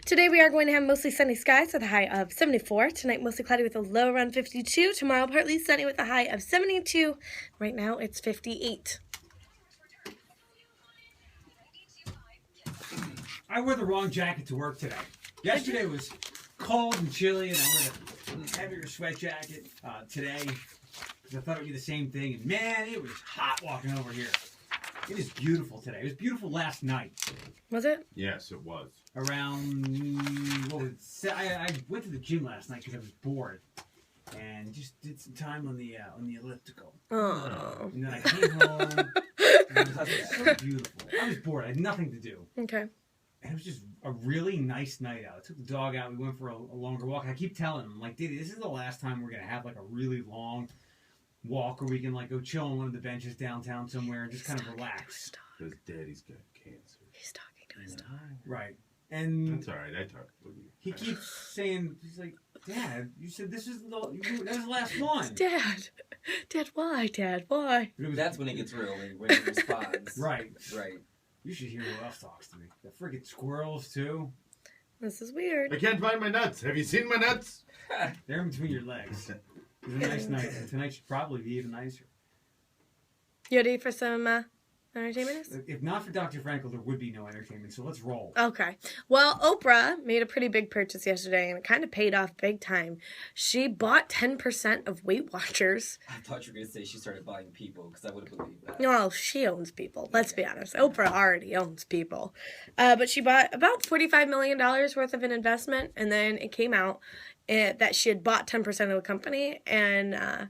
Today we are going to have mostly sunny skies with a high of 74. Tonight mostly cloudy with a low around 52. Tomorrow partly sunny with a high of 72. Right now it's 58. I wore the wrong jacket to work today. Yesterday was cold and chilly, and I wore a heavier sweat jacket today because I thought it would be the same thing. And man, it was hot walking over here. It is beautiful today. It was beautiful last night. Was it? Yes, it was. Around, I went to the gym last night because I was bored, and just did some time on the elliptical. Oh. And then I came home. And it was so beautiful. I was bored. I had nothing to do. Okay. And it was just a really nice night out. I took the dog out. We went for a longer walk. I keep telling him, like, Diddy, this is the last time we're going to have, like, a really long walk where we can, like, go chill on one of the benches downtown somewhere and just kind of relax. Because Daddy's got cancer. He's talking to his dog. Right. And That's all right. I talked with you. he keeps saying, he's like, Dad, you said that was the last one. Dad, why? Dad, why? That's when it gets real, when he responds. Right. Right. You should hear who else talks to me. The freaking squirrels, too. This is weird. I can't find my nuts. Have you seen my nuts? They're in between your legs. It was a nice night. And tonight should probably be even nicer. You ready for some entertainment? If not for Dr. Frankel, there would be no entertainment, so let's roll. Okay. Well, Oprah made a pretty big purchase yesterday, and it kind of paid off big time. She bought 10% of Weight Watchers. I thought you were going to say she started buying people, because I would have believed that. Well, she owns people. Let's be honest. Oprah already owns people. But she bought about $45 million worth of an investment, and then it came out that she had bought 10% of the company, and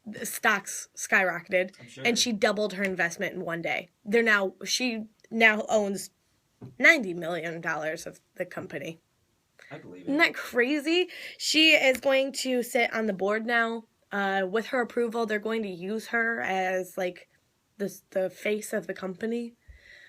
the stocks skyrocketed, Sure. and she doubled her investment in one day. She now owns $90 million of the company. I believe it. Isn't that crazy? She is going to sit on the board now. With her approval, they're going to use her as like the face of the company.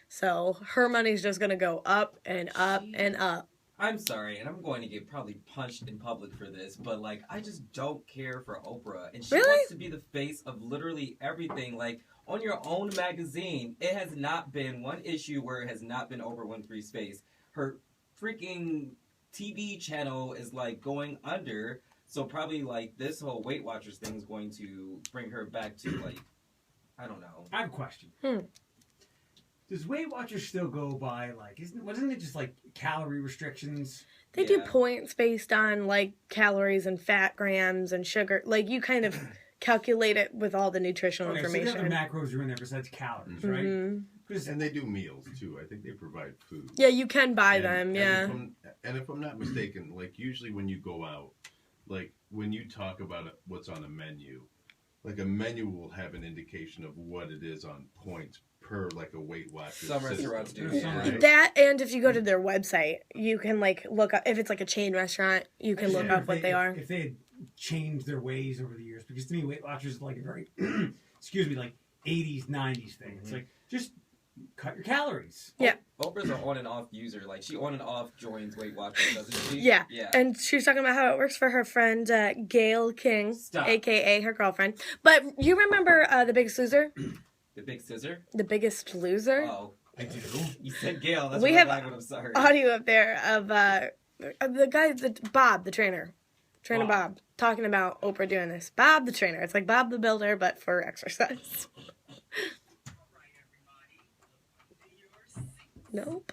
So her money's just going to go up and up and up. I'm sorry, and I'm going to get probably punched in public for this, but, like, I just don't care for Oprah. And she Really? wants to be the face of literally everything. Like, on your own magazine, it has not been one issue where it has not been Oprah Winfrey's face. Her freaking TV channel is, like, going under, so probably, like, this whole Weight Watchers thing is going to bring her back to, like, I don't know. I have a question. Does Weight Watchers still go by, like, wasn't it just, like, calorie restrictions? They do points based on, like, calories and fat grams and sugar. Like, you kind of calculate it with all the nutritional information. So the other macros are in there besides calories, right? And they do meals, too. I think they provide food. Yeah, you can buy them, yeah. And if I'm not mistaken, like, usually when you go out, like, when you talk about what's on a menu, like, a menu will have an indication of what it is on points per, like, a Weight Watchers. Some restaurants do. Right? That, and if you go to their website, you can, like, look up, if it's, like, a chain restaurant, you can look up what they are. If they had changed their ways over the years, because to me, Weight Watchers is, like, a very, excuse me, like, 80s, 90s thing. It's like, just cut your calories. Yeah. Oprah's an on and off user. Like, she on and off joins Weight Watchers, doesn't she? Yeah. Yeah. And she was talking about how it works for her friend, Gail King, Stop. a.k.a. her girlfriend. But you remember The Biggest Loser? The Big Scissor? The Biggest Loser? Oh. I do. You said Gail. That's We what have I'm sorry. audio up there of the guy, Bob, the trainer. Bob, talking about Oprah doing this. Bob the trainer. It's like Bob the Builder, but for exercise. Nope.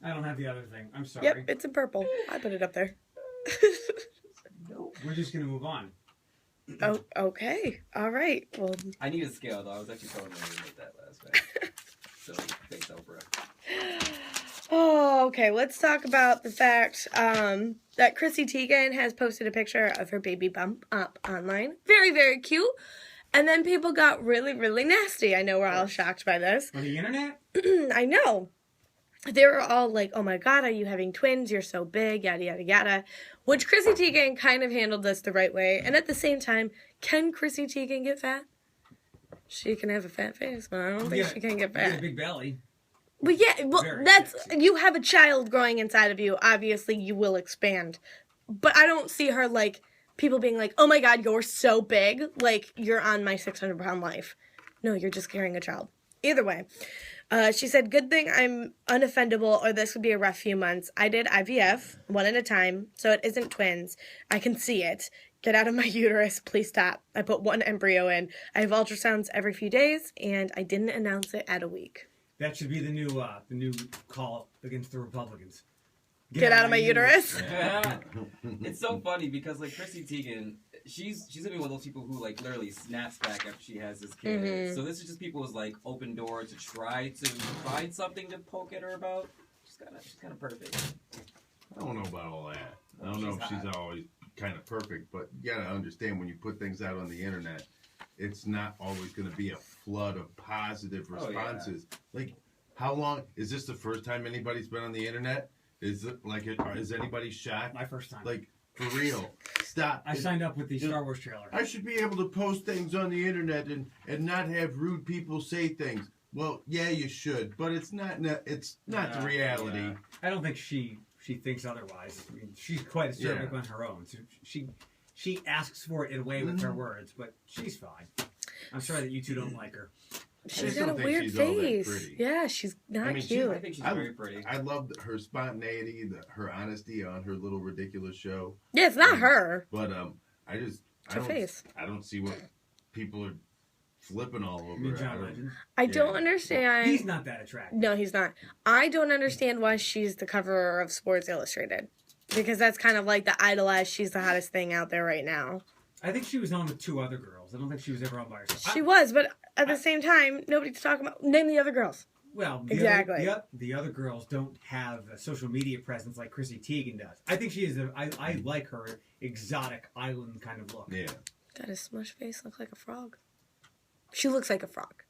I don't have the other thing. I'm sorry. Yep, it's in purple. I put it up there. Nope. We're just going to move on. Oh, okay. All right. Well, I need a scale, though. I was actually telling you to make that last night. So, thanks, Oprah. oh, okay. Let's talk about the fact that Chrissy Teigen has posted a picture of her baby bump up online. Very, very cute. And then people got really, really nasty. I know we're all shocked by this. On the internet? I know. They were all like, oh my God, are you having twins? You're so big, yada, yada, yada. Which Chrissy Teigen kind of handled this the right way. And at the same time, can Chrissy Teigen get fat? She can have a fat face, but I don't think she can get You got a fat. big belly. But yeah, well, Very that's, sexy. you have a child growing inside of you. Obviously, you will expand. But I don't see her, like, people being like, oh my God, you're so big. Like, you're on my 600-pound life. No, you're just carrying a child. Either way. She said, good thing I'm unoffendable or this would be a rough few months. I did IVF, one at a time, so it isn't twins. I can see it. Get out of my uterus. Please stop. I put one embryo in. I have ultrasounds every few days, and I didn't announce it at a week. That should be the new call against the Republicans. Get out of my uterus. Yeah. It's so funny because like Chrissy Teigen, she's gonna be one of those people who like literally snaps back after she has this kid. Mm-hmm. So this is just people's like open door to try to find something to poke at her about. She's kind of perfect. I don't know about all that. I don't know if she's always kind of perfect, but you gotta understand when you put things out on the internet, it's not always gonna be a flood of positive responses. Like, how long is this the first time anybody's been on the internet? Is it like is anybody shocked? My first time. Like, for real. Stop. I signed up with the Star Wars trailer. I should be able to post things on the internet and not have rude people say things. Well, yeah, you should, but it's not the reality. Yeah. I don't think she thinks otherwise. I mean, she's quite assertive on her own. So she asks for it in a way with her words, but she's fine. I'm sorry that you two don't like her. She's got a weird face. Yeah, she's not cute. I think she's very pretty. I loved her spontaneity, her honesty on her little ridiculous show. Yeah, it's not her. But I don't see what people are flipping all over. You mean John Legend? I don't understand. He's not that attractive. No, he's not. I don't understand why she's the cover of Sports Illustrated. Because that's kind of like the idolized, she's the hottest thing out there right now. I think she was on with two other girls. I don't think she was ever on by herself. She was, but at the same time, nobody's talking about... Name the other girls. Well, exactly. The other girls don't have a social media presence like Chrissy Teigen does. I think she is I like her exotic island kind of look. Yeah. Does his smush face look like a frog? She looks like a frog.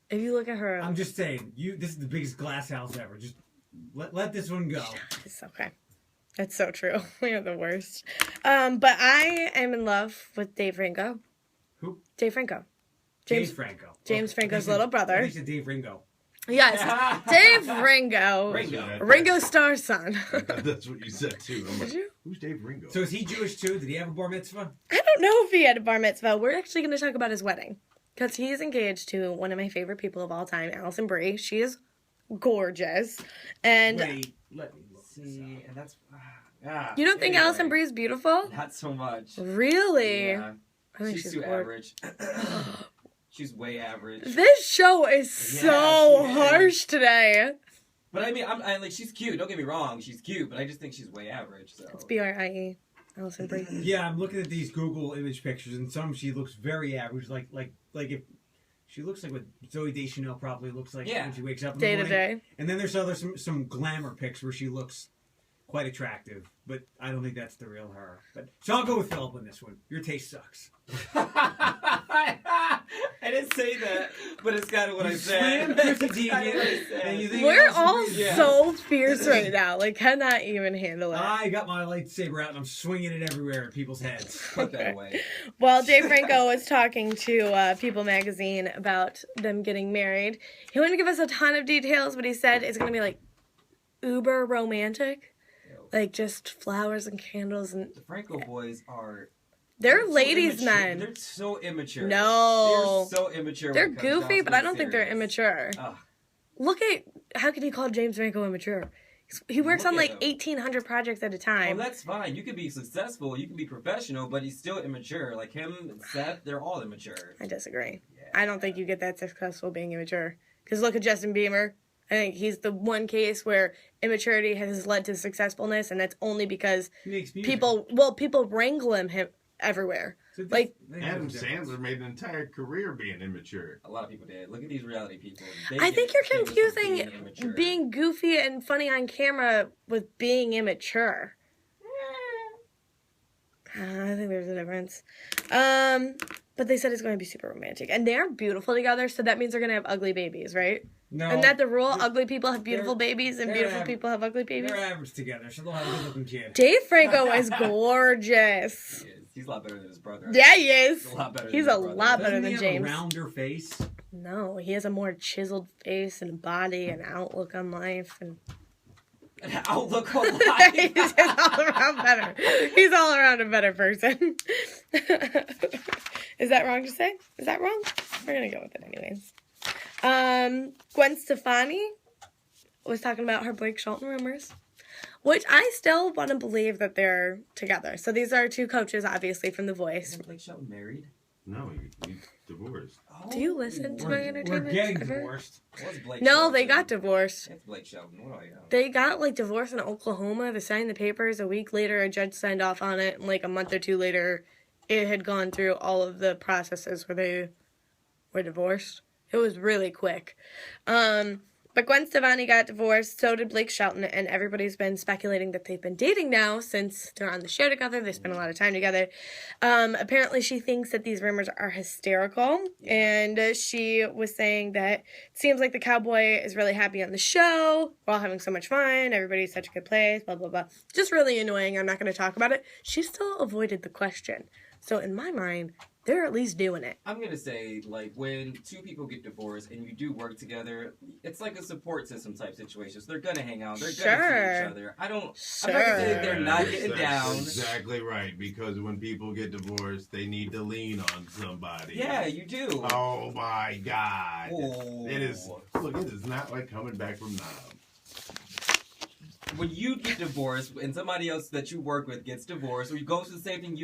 If you look at her... I'm just saying, this is the biggest glass house ever. Just let this one go. It's okay. That's so true. We are the worst. But I am in love with Dave Franco. Who? Dave Franco. James Franco. James Franco's little brother. I think it's Dave Ringo. Yes. Dave Ringo. Ringo Starr's son. That's what you said too. I'm like, Did you? Who's Dave Ringo? So is he Jewish too? Did he have a bar mitzvah? I don't know if he had a bar mitzvah. We're actually going to talk about his wedding. Because he is engaged to one of my favorite people of all time, Alison Brie. She is gorgeous. And Wait, let me look See, and that's... you don't think Alison Brie is beautiful? Not so much. Really? Yeah. I think She's too average. She's way average. This show is so harsh today. But I mean, I'm like, she's cute. Don't get me wrong, she's cute. But I just think she's way average. So It's Brie. Alison Brie. Yeah, I'm looking at these Google image pictures, and some she looks very average. Like if she looks like what Zooey Deschanel probably looks like when she wakes up in the morning. Day to day. And then there's some glamour pics where she looks quite attractive, but I don't think that's the real her. But so I'll go with Philip on this one. Your taste sucks. I didn't say that, but it's kind of what I said. We're all so fierce right now. Like, cannot even handle it. I got my lightsaber out and I'm swinging it everywhere at people's heads. Put that away. Well, Dave Franco was talking to People magazine about them getting married. He wouldn't give us a ton of details, but he said it's going to be like uber romantic. Like just flowers and candles. And the Franco boys are... They're ladies' so men. They're so immature. No. They're so immature. They're goofy, but I don't think they're immature. Ugh. Look at... How can you call James Franco immature? He works on like 1,800 projects at a time. Well, that's fine. You can be successful. You can be professional, but he's still immature. Like him and Seth, they're all immature. I disagree. Yeah. I don't think you get that successful being immature. Because look at Justin Bieber. I think he's the one case where immaturity has led to successfulness, and that's only because people wrangle him everywhere. So like Adam Sandler made an entire career being immature. A lot of people did. Look at these reality people. I think you're confusing being goofy and funny on camera with being immature. I think there's a difference. But they said it's going to be super romantic. And they're beautiful together, so that means they're going to have ugly babies, right? No. Isn't that the rule? Ugly people have beautiful babies, and beautiful people have ugly babies? They're average together, so they'll have a good-looking kid. Dave Franco is gorgeous. He is. He's a lot better than his brother. Yeah, he is. He's a lot better He's than a his brother. lot better Doesn't than he have James. a rounder face? No, he has a more chiseled face and body and outlook on life. And An outlook on life. He's just all around better. He's all around a better person. Is that wrong to say? Is that wrong? We're gonna go with it anyways. Gwen Stefani was talking about her Blake Shelton rumors, which I still want to believe that they're together. So these are two coaches, obviously, from The Voice. Isn't Blake Shelton married? No, you divorced. Oh. Do you listen to my entertainment? We're getting ever? divorced. What's Blake No, Shelton? they got divorced. It's Blake Shelton. What do I know? They got, like, divorced in Oklahoma. They signed the papers. A week later, a judge signed off on it. And, like, a month or two later, it had gone through all of the processes where they were divorced. It was really quick. But Gwen Stefani got divorced, so did Blake Shelton, and everybody's been speculating that they've been dating now since they're on the show together. They spend a lot of time together. Apparently, she thinks that these rumors are hysterical, and she was saying that it seems like the cowboy is really happy on the show. We're all having so much fun. Everybody's such a good place, blah, blah, blah. Just really annoying. I'm not going to talk about it. She still avoided the question. So in my mind, they're at least doing it. I'm gonna say, like, when two people get divorced and you do work together, it's like a support system type situation. So they're gonna hang out. They're gonna see each other. I'm not gonna say they're not getting That's down. Exactly right, because when people get divorced, they need to lean on somebody. Yeah, you do. Oh my God! Oh. It is. Look, it is not like coming back from Nam. When you get divorced and somebody else that you work with gets divorced, or you go through the same thing you